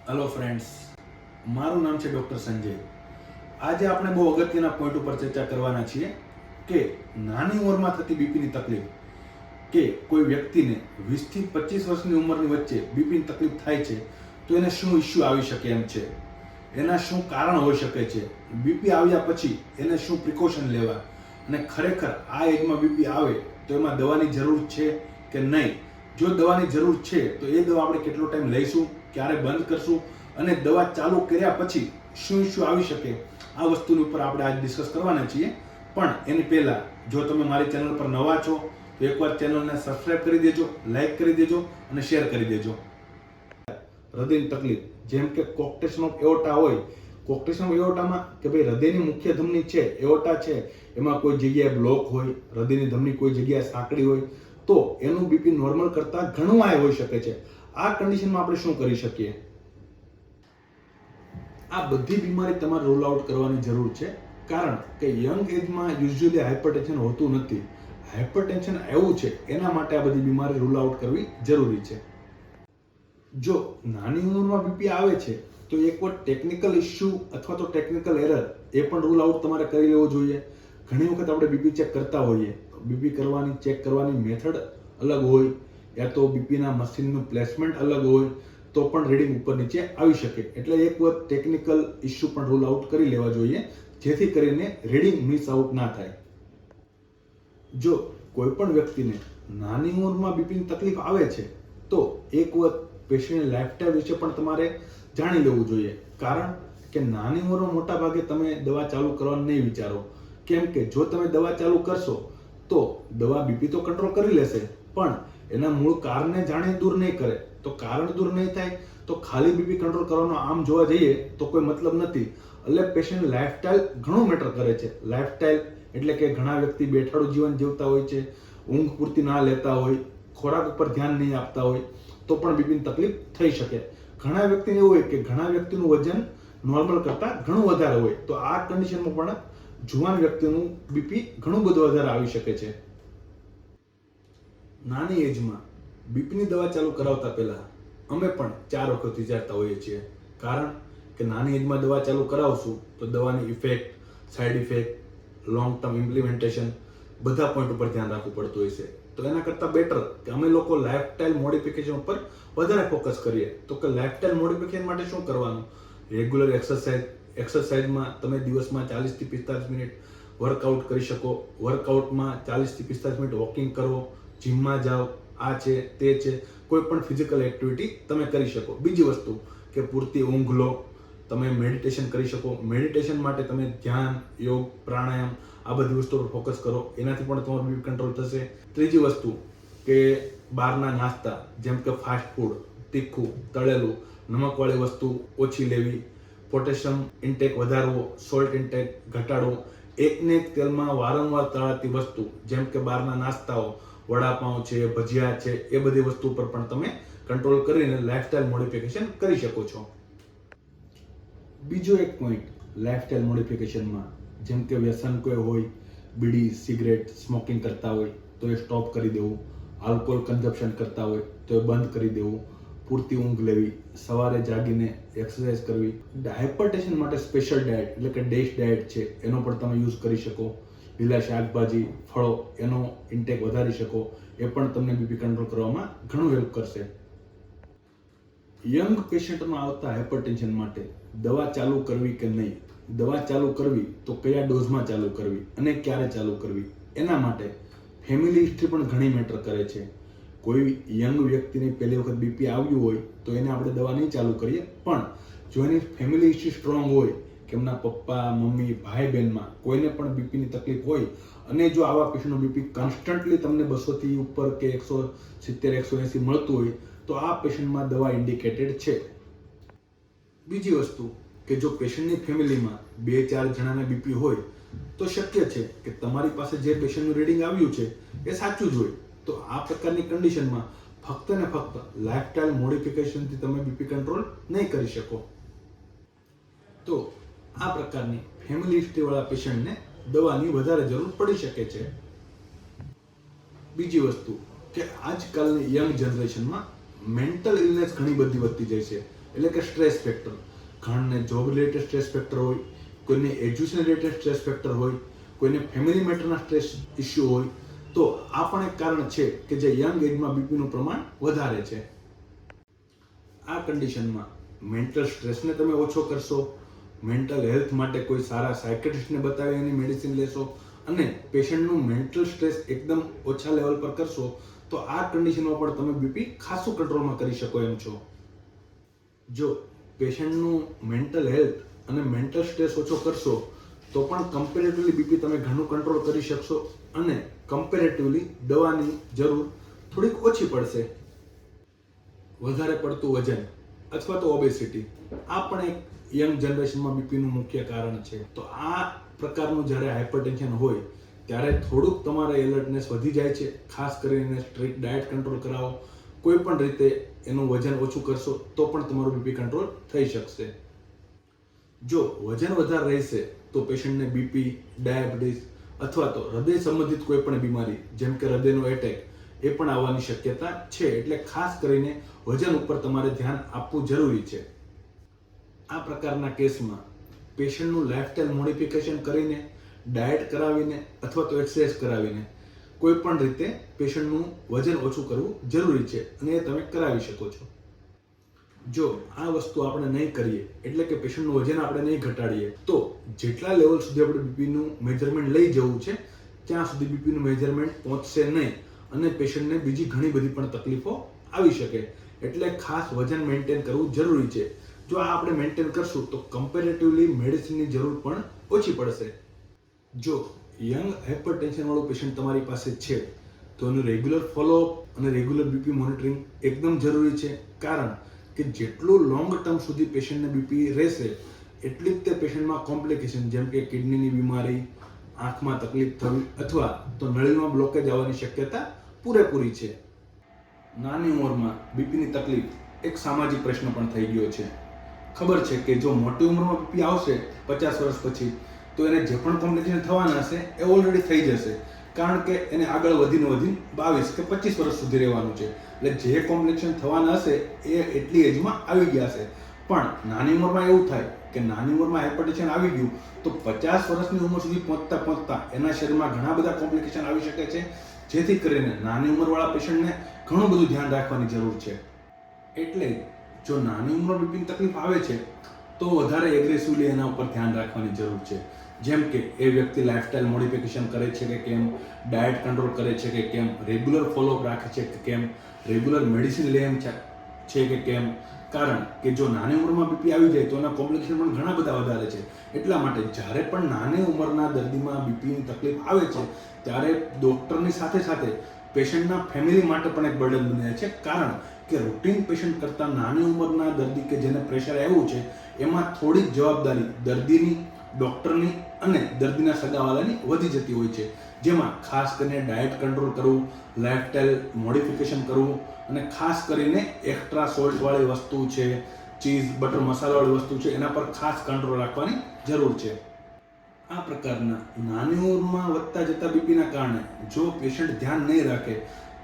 Hello friends, મારું નામ છે ડૉક્ટર સંજય. આજે આપણે બહુ અગત્યના પોઈન્ટ ઉપર ચર્ચા કરવાના છીએ કે નાની ઉંમરમાં થતી બીપીની તકલીફ, કે કોઈ વ્યક્તિને 20 થી 25 વર્ષની ઉંમરની વચ્ચે બીપીની તકલીફ થાય છે તો એને શું ઇસ્યુ આવી શકે એમ છે, એના શું કારણ હોઈ શકે છે, બીપી આવ્યા પછી એને શું પ્રિકોશન લેવા, અને ખરેખર આ એજમાં બીપી આવે તો એમાં દવાની જરૂર છે કે નહીં. જો દવાની જરૂર છે તો એ દવા આપણે કેટલો ટાઈમ લઈશું, ક્યારે બંધ કરશું, અને દવા ચાલુ કર્યા પછી શું ઇસ્યુ આવી શકે, આ વસ્તુની ઉપર આપણે આજ ડિસ્કસ કરવાના છીએ. પણ એની પહેલાં જો તમે મારી ચેનલ પર નવા છો તો એકવાર ચેનલને સબસ્ક્રાઇબ કરી દેજો, લાઇક કરી દેજો અને શેર કરી દેજો. હૃદયની તકલીફ જેમ કે કોક્ટેશન ઓફ એઓર્ટા હોય, કોક્ટેશન ઓફ એઓર્ટામાં કે ભાઈ હૃદયની મુખ્ય ધમની છે, એઓર્ટા છે, એમાં કોઈ જગ્યાએ બ્લોક હોય, હૃદયની ધમની કોઈ જગ્યાએ સાંકડી હોય તો એનું બીપી નોર્મલ કરતાં ઘણું હાઈ હોઈ શકે છે. આ કન્ડિશનમાં આપણે શું કરી શકીએ? આ બધી બીમારી તમારે રૂલ આઉટ કરવાની જરૂર છે, કારણ કે યંગ એજમાં યુઝ્યુઅલી હાઇપરટેન્શન હોતું નથી. હાઇપરટેન્શન એવું છે એના માટે આ બધી બીમારી રૂલ આઉટ કરવી જરૂરી છે. જો નાની ઉંમરમાં બીપી આવે છે તો એક વાર ટેકનિકલ ઇસ્યુ અથવા તો ટેકનિકલ એરર એ પણ રૂલ આઉટ તમારે કરી લેવો જોઈએ. ઘણી વખત આપણે બીપી ચેક કરતા હોઈએ, બીપી કરવાની ચેક કરવાની મેથડ અલગ હોય, યા તો બીપીના મશીનનું પ્લેસમેન્ટ અલગ હોય તો પણ રીડિંગ ઉપર નીચે આવી શકે. એટલે એક વાર ટેકનિકલ ઇસ્યુ પણ રૂલ આઉટ કરી લેવા જોઈએ, જેથી કરીને રીડિંગ મિસ આઉટ ના થાય. જો કોઈ પણ વ્યક્તિને નાની ઉંમરમાં બીપીની તકલીફ આવે છે તો એક વાર પેશન્ટની લાઈફસ્ટાઈલ વિશે પણ તમારે જાણી લેવું જોઈએ, કારણ કે નાની ઉંમરમાં મોટા ભાગે તમે દવા ચાલુ કરવાનું નહીં વિચારો. કેમ કે જો તમે દવા ચાલુ કરશો તો દવા બીપી તો કંટ્રોલ કરી લેશે, પણ એના મૂળ કારણને જાણી દૂર નહીં કરે. તો કારણ દૂર નહીં થાય તો ખાલી બીપી કંટ્રોલ કરવાનો આમ જોવા જઈએ તો કોઈ મતલબ નથી. એટલે પેશન્ટ લાઈફસ્ટાઈલ ઘણું મેટર કરે છે. લાઈફસ્ટાઈલ એટલે કે ઘણા વ્યક્તિ બેઠાડું જીવન જીવતા હોય છે, ઊંઘ પૂરતી ના લેતા હોય, ખોરાક ઉપર ધ્યાન નહીં આપતા હોય તો પણ બીપીની તકલીફ થઈ શકે. ઘણા વ્યક્તિને એવું હોય કે ઘણા વ્યક્તિનું વજન નોર્મલ કરતાં ઘણું વધારે હોય, તો આ કન્ડિશનમાં પણ જુવાન વ્યક્તિનું બીપી ઘણું બધું વધારે આવી શકે છે. નાની એજમાં બીપીની દવા ચાલુ કરાવતા પહેલા અમે પણ 4 વખત વિચારતા હોઈએ છીએ, કારણ કે નાની એજમાં દવા ચાલુ કરાવશું તો દવાની effect, side effect, long term implementation બધા પોઈન્ટ ઉપર ધ્યાન રાખવું પડતું હોય છે. તો એના કરતાં બેટર કે અમે લોકો લાઈફસ્ટાઈલ મોડિફિકેશન ઉપર વધારે ફોકસ કરીએ. તો કે લાઈફસ્ટાઈલ મોડિફિકેશન માટે શું કરવાનું? રેગ્યુલર એક્સરસાઇઝમાં તમે દિવસમાં 40 થી 45 મિનિટ વર્કઆઉટ કરી શકો. વર્કઆઉટમાં 40 થી 45 મિનિટ વોકિંગ કરો, જીમમાં જાઓ, આ છે તે છે, કોઈ પણ ફિઝિકલ એક્ટિવિટી તમે કરી શકો. બીજી વસ્તુ કે પૂરતી ઊંઘ લો, તમે મેડિટેશન કરી શકો. મેડિટેશન માટે તમે ધ્યાન, યોગ, પ્રાણાયામ આ બધી વસ્તુઓ પર ફોકસ કરો, એનાથી પણ તમારું બીપી કંટ્રોલ થશે. ત્રીજી વસ્તુ કે બહારના નાસ્તા જેમ કે ફાસ્ટ ફૂડ, તીખું, તળેલું, નમકવાળી વસ્તુ ઓછી લેવી, પોટેશિયમ ઇન્ટેક વધારવો, સોલ્ટ ઇન્ટેક ઘટાડવો. એકને એક તેલમાં વારંવાર તળાતી વસ્તુ જેમ કે બહારના નાસ્તાઓ, વડાપાઉં છે, ભજીયા છે, એ બધી વસ્તુ પર પણ તમે કંટ્રોલ કરીને લાઈફસ્ટાઈલ મોડિફિકેશન કરી શકો છો. બીજો એક પોઈન્ટ લાઈફસ્ટાઈલ મોડિફિકેશનમાં, જેમ કે વ્યસન કોઈ હોય, બીડી, સિગરેટ, સ્મોકિંગ કરતા હોય તો એ સ્ટોપ કરી દેવું, આલ્કોહોલ કન્ઝપ્શન કરતા હોય તો એ બંધ કરી દેવું, પૂરતી ઊંઘ લેવી, સવારે જાગીને એક્સરસાઇઝ કરવી. હાઇપરટેન્શન માટે સ્પેશિયલ ડાયટ એટલે કે ડેશ ડાયટ છે, એનો પણ તમે યુઝ કરી શકો. લીલા શાકભાજી, ફળો એનો ઇન્ટેક વધારી શકો, એ પણ તમને બીપી કંટ્રોલ કરવામાં ઘણું હેલ્પ કરશે. યંગ પેશન્ટમાં આવતા હાઇપરટેન્શન માટે દવા ચાલુ કરવી કે નહીં, દવા ચાલુ કરવી તો કયા ડોઝમાં ચાલુ કરવી અને ક્યારે ચાલુ કરવી, એના માટે ફેમિલી હિસ્ટ્રી પણ ઘણી મેટર કરે છે. કોઈ યંગ વ્યક્તિને પહેલી વખત બીપી આવ્યું હોય તો એને આપણે દવા નહીં ચાલુ કરીએ, પણ જો એની ફેમિલી હિસ્ટ્રી સ્ટ્રોંગ હોય કે એમના પપ્પા, મમ્મી, ભાઈ બહેનમાં કોઈને પણ બીપીની તકલીફ હોય, અને જો આવા પેશન્ટનું બીપી કોન્સ્ટન્ટલી તમને 200 થી ઉપર કે 170, 180 મળતું હોય તો આ પેશન્ટમાં દવા ઇન્ડિકેટેડ છે. બીજી વસ્તુ કે જો પેશન્ટની ફેમિલીમાં 2-4 જણાને બીપી હોય તો શક્ય છે કે તમારી પાસે જે પેશન્ટનું રીડિંગ આવ્યું છે એ સાચું જ હોય. તો આ પ્રકારની કન્ડિશનમાં ફક્ત ને ફક્ત લાઈફસ્ટાઈલ મોડિફિકેશનથી તમે બીપી કંટ્રોલ નહીં કરી શકો. તો આ પ્રકારની ફેમિલી હિસ્ટ્રીવાળા પેશન્ટને દવાની વધારે જરૂર પડી શકે છે. બીજી વસ્તુ કે આજકાલની યંગ જનરેશનમાં મેન્ટલ ઇલનેસ ઘણી બધી વધતી જાય છે, એટલે કે સ્ટ્રેસ ફેક્ટર. ઘણાને જોબ રિલેટેડ સ્ટ્રેસ ફેક્ટર હોય, કોઈને એજ્યુકેશન રિલેટેડ સ્ટ્રેસ ફેક્ટર હોય, કોઈને ફેમિલી મેટરના સ્ટ્રેસ ઇસ્યુ હોય. તો આ પણ એક કારણ છે કે જે યંગ એજમાં બીપીનું પ્રમાણ વધારે છે. આ કન્ડિશનમાં મેન્ટલ સ્ટ્રેસને તમે ઓછો કરશો, મેન્ટલ હેલ્થ માટે કોઈ સારા સાયકેટ્રિસ્ટને બતાવી એની મેડિસિન લેશો અને પેશન્ટનું મેન્ટલ સ્ટ્રેસ એકદમ ઓછા લેવલ પર કરશો, તો આ કન્ડિશનમાં પણ તમે બીપી ખાસું કંટ્રોલમાં કરી શકો એમ છો. જો પેશન્ટનું મેન્ટલ હેલ્થ અને મેન્ટલ સ્ટ્રેસ ઓછો કરશો તો પણ કમ્પેરેટિવલી બીપી તમે ઘણું કંટ્રોલ કરી શકશો અને કમ્પેરેટિવલી દવાની જરૂર થોડીક ઓછી પડશે. વધારે પડતું વજન અથવા તો ઓબેસિટી આ પણ એક યંગ જનરેશનમાં બીપીનું મુખ્ય કારણ છે. તો આ પ્રકારનું જ્યારે હાઇપરટેન્શન હોય ત્યારે થોડુંક તમારે એલર્ટનેસ વધી જાય છે. ખાસ કરીને સ્ટ્રિક્ટ ડાયટ કંટ્રોલ કરાવો, કોઈ પણ રીતે એનું વજન ઓછું કરશો તો પણ તમારું બીપી કંટ્રોલ થઈ શકશે. જો વજન વધારે રહેશે તો પેશન્ટને બીપી, ડાયાબિટીસ અથવા તો હૃદય સંબંધિત કોઈ પણ બીમારી જેમ કે હૃદયનો એટેક એ પણ આવવાની શક્યતા છે. એટલે ખાસ કરીને વજન ઉપર તમારે ધ્યાન આપવું જરૂરી છે. આ પ્રકારના કેસમાં પેશન્ટનું લાઇફસ્ટાઇલ મોડિફિકેશન કરીને, ડાયટ કરાવીને અથવા તો એક્સરસાઇઝ કરાવીને કોઈ પણ રીતે પેશન્ટનું વજન ઓછું કરવું જરૂરી છે અને એ તમે કરાવી શકો છો. જો આ વસ્તુ આપણે નહીં કરીએ, એટલે કે પેશન્ટનું વજન આપણે નહીં ઘટાડીએ, તો જેટલા લેવલ સુધી આપણે બીપીનું મેજરમેન્ટ લઈ જવું છે ત્યાં સુધી બીપીનું મેજરમેન્ટ પહોંચશે નહીં અને પેશન્ટને બીજી ઘણી બધી પણ તકલીફો આવી શકે. એટલે ખાસ વજન મેન્ટેન કરવું જરૂરી છે. જો આ આપણે મેન્ટેન કરશું તો કમ્પેરેટિવલી મેડિસિનની જરૂર પણ ઓછી પડશે. જો યંગ હાઇપરટેન્શન વાળો પેશન્ટ તમારી પાસે છે તો એનું રેગ્યુલર ફોલોઅપ અને રેગ્યુલર બીપી મોનિટરિંગ એકદમ જરૂરી છે. કારણ કે જેટલું લોંગ ટર્મ સુધી પેશન્ટને બીપી રહેશે એટલી જ તે પેશન્ટમાં કોમ્પ્લિકેશન જેમ કે કિડનીની બીમારી, આંખમાં તકલીફ થવી અથવા તો નળીમાં બ્લોકેજ આવવાની શક્યતા પૂરેપૂરી છે. નાની ઉંમરમાં બીપીની તકલીફ એક સામાજિક પ્રશ્ન પણ થઈ ગયો છે. ખબર છે કે જો મોટી ઉંમરમાં બીપી આવશે 50 વર્ષ પછી તો એને જે પણ કોમ્પ્લિકેશન થવાના હશે એ ઓલરેડી થઈ જશે. કારણ કે એને આગળ વધીને 22 કે 25 વર્ષ સુધી રહેવાનું છે. એટલે જે કોમ્પ્લિકેશન થવાના હશે એ એટલી એજમાં આવી ગયા છે. પણ નાની ઉંમરમાં એવું થાય કે નાની ઉંમરમાં હાઇપરટેન્શન આવી ગયું તો 50 વર્ષની ઉંમર સુધી પહોંચતા એના શરીરમાં ઘણા બધા કોમ્પ્લિકેશન આવી શકે છે. જેથી કરીને નાની ઉંમરવાળા પેશન્ટને ઘણું બધું ધ્યાન રાખવાની જરૂર છે. એટલે જો નાની ઉંમર બીપીની તકલીફ આવે છે તો વધારે એગ્રેસિવલી એના ઉપર ધ્યાન રાખવાની જરૂર છે. જેમ કે એ વ્યક્તિ લાઇફસ્ટાઇલ મોડિફિકેશન કરે છે કે કેમ, ડાયટ કંટ્રોલ કરે છે કે કેમ, રેગ્યુલર ફોલોઅપ રાખે છે કે કેમ, રેગ્યુલર મેડિસિન લે છે કે કેમ. કારણ કે જો નાની ઉંમરમાં બીપી આવી જાય તો એના કોમ્પ્લિકેશન પણ ઘણા બધા વધારે છે. એટલા માટે જ્યારે પણ નાની ઉંમરના દર્દીમાં બીપીની તકલીફ આવે છે ત્યારે ડૉક્ટરની સાથે સાથે પેશન્ટના ફેમિલી માટે પણ એક બર્ડન બની જાય છે. કારણ કે રૂટીન પેશન્ટ કરતાં નાની ઉંમરના દર્દી કે જેને પ્રેશર આવ્યું છે એમાં થોડીક જવાબદારી દર્દીની, ડૉક્ટરની અને દર્દીના સગાવાલાની વધી જતી હોય છે. જેમાં ખાસ કરીને ડાયટ કંટ્રોલ કરવું, લાઇફસ્ટાઇલ મોડિફિકેશન કરવું અને ખાસ કરીને એક્સ્ટ્રા સોલ્ટવાળી વસ્તુ છે, ચીઝ, બટર, મસાલાવાળી વસ્તુ છે એના પર ખાસ કંટ્રોલ રાખવાની જરૂર છે. આ પ્રકારના નાની ઉંમરમાં વધતા જતા બીપીના કારણે જો પેશન્ટ ધ્યાન નહીં રાખે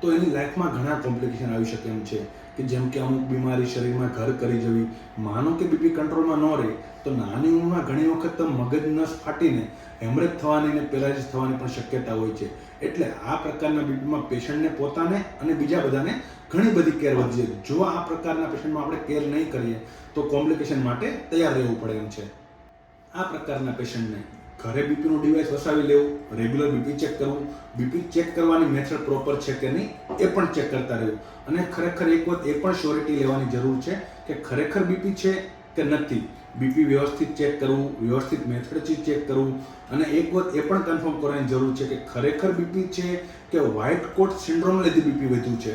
તો એની લાઈફમાં ઘણા કોમ્પ્લિકેશન આવી શકે એમ છે. કે જેમ કે અમુક બીમારી શરીરમાં ઘર કરી જવી. માનો કે બીપી કંટ્રોલમાં ન રહે તો નાની ઉંમરમાં ઘણી વખત મગજ નસ ફાટીને હેમરેજ થવાની અને પેરાલિસિસ થવાની પણ શક્યતા હોય છે. એટલે આ પ્રકારના બીપીમાં પેશન્ટને પોતાને અને બીજા બધાને ઘણી બધી કેર વધી જાય. જો આ પ્રકારના પેશન્ટમાં આપણે કેર નહીં કરીએ તો કોમ્પ્લિકેશન માટે તૈયાર રહેવું પડે એમ છે. આ પ્રકારના પેશન્ટને ઘરે બીપીનું ડિવાઇસ વસાવી લેવું, રેગ્યુલર બીપી ચેક કરવું, બીપી ચેક કરવાની મેથડ પ્રોપર છે કે નહીં એ પણ ચેક કરતા રહેવું અને ખરેખર એક વખત એ પણ શ્યોરિટી લેવાની જરૂર છે કે ખરેખર બીપી છે કે નથી. બીપી વ્યવસ્થિત ચેક કરવું, વ્યવસ્થિત મેથડથી ચેક કરવું અને એક વખત એ પણ કન્ફર્મ કરવાની જરૂર છે કે ખરેખર બીપી છે કે વ્હાઇટ કોટ સિન્ડ્રોમ લીધે બીપી વધ્યું છે.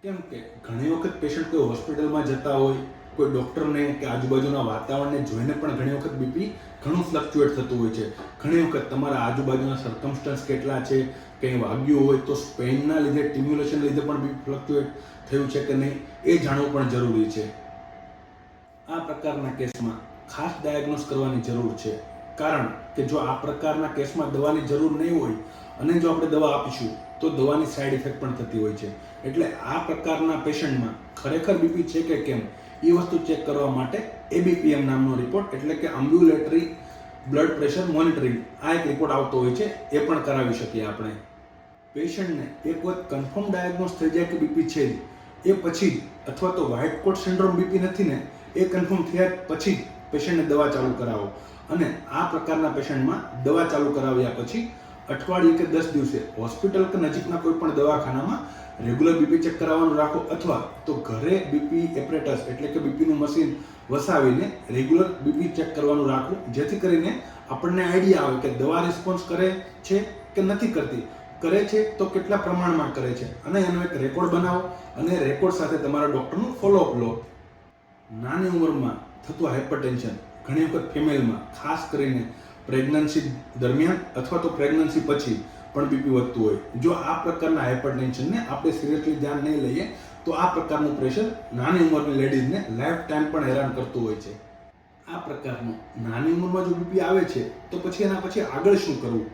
કેમ કે ઘણી વખત પેશન્ટ કોઈ હોસ્પિટલમાં જતા હોય, કોઈ ડૉક્ટરને કે આજુબાજુના વાતાવરણને જોઈને પણ ઘણી વખત બીપી ઘણું ફ્લક્ચ્યુએટ થતું હોય છે. ઘણી વખત તમારા આજુબાજુના સર્કમસ્ટન્સ કેટલા છે, કંઈ વાગ્યું હોય તો સ્પેનના લીધે, ટિમ્યુલેશન લીધે પણ બીપી ફ્લક્ચ્યુએટ થયું છે કે નહીં એ જાણવું પણ જરૂરી છે. આ પ્રકારના કેસમાં ખાસ ડાયગ્નોસ કરવાની જરૂર છે. કારણ કે જો આ પ્રકારના કેસમાં દવાની જરૂર નહીં હોય અને જો આપણે દવા આપીશું તો દવાની સાઈડ ઇફેક્ટ પણ થતી હોય છે. એટલે આ પ્રકારના પેશન્ટમાં ખરેખર બીપી છે કે કેમ એ વસ્તુ ચેક કરવા માટે ABPM નામનો રિપોર્ટ એટલે કે એમ્બ્યુલેટરી બ્લડ પ્રેશર મોનિટરિંગ આ એક રિપોર્ટ આવતો હોય છે, એ પણ કરાવી શકીએ આપણે. પેશન્ટને એક વખત કન્ફર્મ ડાયગ્નોસ થઈ જાય કે બીપી છે જ એ પછી જ, અથવા તો વ્હાઇટ કોટ સિન્ડ્રોમ બીપી નથી ને એ કન્ફર્મ થયા પછી જ પેશન્ટને દવા ચાલુ કરાવો. અને આ પ્રકારના પેશન્ટમાં દવા ચાલુ કરાવ્યા પછી અઠવાડિયે કે 10 દિવસે હોસ્પિટલ કે નજીકના કોઈ પણ દવાખાનામાં રેગ્યુલર બીપી ચેક કરાવવાનું રાખો, અથવા તો ઘરે બીપી એપરેટસ એટલે કે બીપીનું મશીન વસાવીને રેગ્યુલર બીપી ચેક કરવાનું રાખવું, જેથી કરીને આપણને આઈડિયા આવે કે દવા રિસ્પોન્સ કરે છે કે નથી કરતી, કરે છે તો કેટલા પ્રમાણમાં કરે છે, અને એનો એક રેકોર્ડ બનાવો અને રેકોર્ડ સાથે તમારા ડૉક્ટરનું ફોલોઅપ લો. નાની ઉંમરમાં થતું હાઇપરટેન્શન ઘણી વખત ફિમેલમાં, ખાસ કરીને પ્રેગ્નન્સી દરમિયાન અથવા તો પ્રેગ્નન્સી પછી પણ બીપી વધતું હોય. જો આ પ્રકારના હાઇપરટેન્શનને આપણે સિરિયસલી ધ્યાન નહીં લઈએ તો આ પ્રકારનું પ્રેશર નાની ઉંમરની લેડીઝને લાઈફ ટાઈમ પણ હેરાન કરતું હોય છે. આ પ્રકારનું નાની ઉંમરમાં જો બીપી આવે છે તો પછી એના પછી આગળ શું કરવું?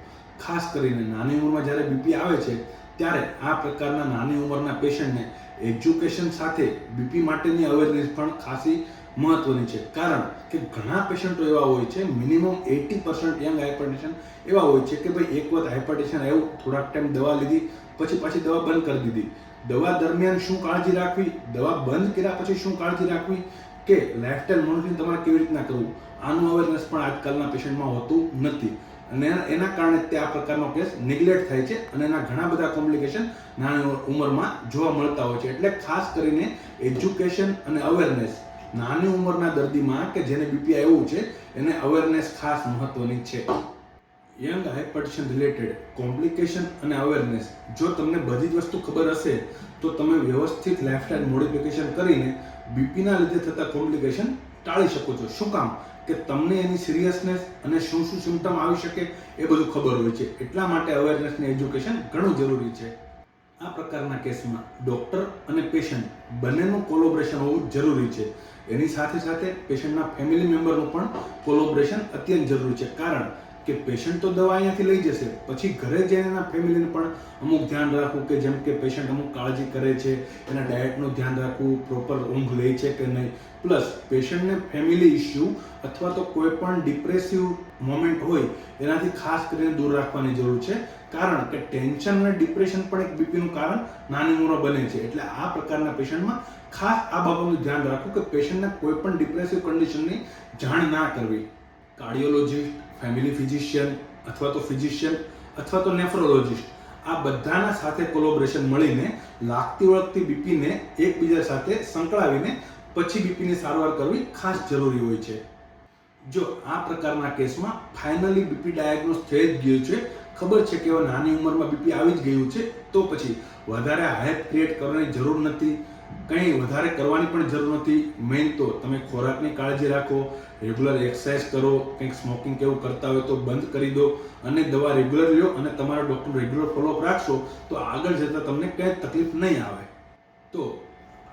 ખાસ કરીને નાની ઉંમરમાં જ્યારે બીપી આવે છે ત્યારે આ પ્રકારના નાની ઉંમરના પેશન્ટને એજ્યુકેશન સાથે બીપી માટેની અવેરનેસ પણ ખાસી મહત્વની છે. કારણ કે ઘણા પેશન્ટો એવા હોય છે, મિનિમમ 80% યંગ હાઇપરટેન્શન એવા હોય છે કે ભાઈ એક વખત હાઇપરટેન્શન આવ્યું, થોડાક ટાઈમ દવા લીધી, પછી પાછી દવા બંધ કરી દીધી. દવા દરમિયાન શું કાળજી રાખવી, દવા બંધ કર્યા પછી શું કાળજી રાખવી, કે લાઇફસ્ટાઇલ મોનિટરિંગ તમારે કેવી રીતના કરવું, આનું અવેરનેસ પણ આજકાલના પેશન્ટમાં હોતું નથી. અને એના કારણે તે આ પ્રકારનો કેસ નિગ્લેક્ટ થાય છે અને એના ઘણા બધા કોમ્પ્લિકેશન નાની ઉંમરમાં જોવા મળતા હોય છે. એટલે ખાસ કરીને એજ્યુકેશન અને અવેરનેસ નાની ઉંમરના દર્દીમાં કે જેને બીપી આવ્યું છે એને અવેરનેસ ખાસ મહત્વની છે. યંગ હાઇપરટેન્શન રિલેટેડ કોમ્પ્લિકેશન અને અવેરનેસ જો તમને બધી જ વસ્તુ ખબર હશે તો તમે વ્યવસ્થિત લાઇફસ્ટાઇલ મોડિફિકેશન કરીને બીપીના લીધે થતા કોમ્પ્લિકેશન ટાળી શકો છો. શું કામ? કે તમને એની સિરિયસનેસ અને શું શું સિમ્પટમ આવી શકે એ બધું ખબર હોય છે. એટલા માટે અવેરનેસ અને એજ્યુકેશન ઘણું જરૂરી છે. આ પ્રકારના કેસમાં ડૉક્ટર અને પેશન્ટ બંનેનું કોલોબરેશન હોવું જરૂરી છે. એની સાથે સાથે પેશન્ટના ફેમિલી મેમ્બરનું પણ કોલોબરેશન અત્યંત જરૂરી છે. કારણ કે પેશન્ટ તો દવા અહીંયાથી લઈ જશે, પછી ઘરે જઈને એના ફેમિલીને પણ અમુક ધ્યાન રાખવું, કે જેમ કે પેશન્ટ અમુક કાળજી કરે છે, એના ડાયટનું ધ્યાન રાખવું, પ્રોપર ઊંઘ લે છે કે નહીં, પ્લસ પેશન્ટને ફેમિલી ઇસ્યુ અથવા તો કોઈ પણ ડિપ્રેસિવ મોમેન્ટ હોય એનાથી ખાસ કરીને દૂર રાખવાની જરૂર છે. કારણ કે ટેન્શન અને ડિપ્રેશન પણ એક બીપીનું કારણ નાની ઉંમરમાં બને છે. એટલે આ પ્રકારના પેશન્ટમાં ખાસ આ બાબતનું ધ્યાન રાખવું કે પેશન્ટને કોઈ પણ ડિપ્રેસિવ કન્ડિશનની જાણ ના કરવી. કાર્ડિયોલોજિસ્ટ, ફેમિલી ફિઝિશિયન અથવા તો ફિઝિશિયન અથવા તો નેફ્રોલોજિસ્ટ આ બધાના સાથે કોલોબરેશન મળીને લાગતી વળગતી બીપીને એકબીજા સાથે સંકળાવીને પછી બીપીની સારવાર કરવી ખાસ જરૂરી હોય છે. જો આ પ્રકારના કેસમાં ફાઇનલી બીપી ડાયગ્નોસ થઈ જ ગયું છે, ખબર છે કે હવે નાની ઉંમરમાં બીપી આવી જ ગયું છે, તો પછી વધારે હાઇપ ક્રિએટ કરવાની જરૂર નથી, કંઈ વધારે કરવાની પણ જરૂર નથી. મેઇન તો તમે ખોરાકની કાળજી રાખો, રેગ્યુલર એક્સરસાઇઝ કરો, કંઈક સ્મોકિંગ કે એવું કરતા હોય તો બંધ કરી દો, અને દવા રેગ્યુલર લો અને તમારા ડૉક્ટર રેગ્યુલર ફોલોઅપ રાખશો તો આગળ જતાં તમને કંઈ તકલીફ નહીં આવે. તો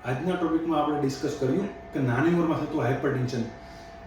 આજના ટોપિકમાં આપણે ડિસ્કસ કર્યું કે નાની ઉંમરમાં થતું હાઇપરટેન્શન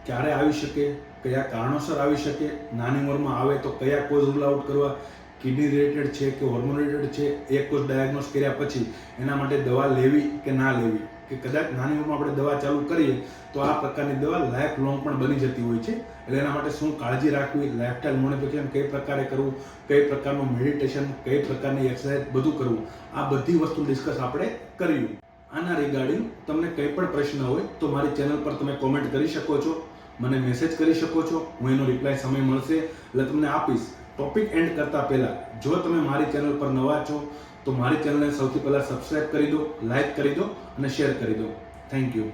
ક્યારે આવી શકે, કયા કારણોસર આવી શકે, નાની ઉંમરમાં આવે તો કયા કોઝ રૂલ આઉટ કરવા, કિડની રિલેટેડ છે કે હોર્મોન રિલેટેડ છે, એ કોઝ ડાયગ્નોસ કર્યા પછી એના માટે દવા લેવી કે ના લેવી, કે કદાચ નાની ઉંમરમાં આપણે દવા ચાલુ કરીએ તો આ પ્રકારની દવા લાઈફ લોંગ પણ બની જતી હોય છે. એટલે એના માટે શું કાળજી રાખવી, લાઇફસ્ટાઇલ મોડિફિકેશન કઈ પ્રકારે કરવું, કઈ પ્રકારનું મેડિટેશન, કઈ પ્રકારની એક્સરસાઇઝ બધું કરવું, આ બધી વસ્તુ ડિસ્કસ આપણે કર્યું. આના રિગાર્ડિંગ તમને કંઈ પણ પ્રશ્ન હોય તો મારી ચેનલ પર તમે કોમેન્ટ કરી શકો છો, મને મેસેજ કરી શકો છો, હું એનો રિપ્લાય સમય મળશે એટલે તમને આપીશ. ટોપિક એન્ડ કરતા પહેલા જો તમે મારી ચેનલ પર નવા છો તો મારી ચેનલને સૌથી પહેલા સબસ્ક્રાઇબ કરી દો, લાઈક કરી દો અને શેર કરી દો. Thank you.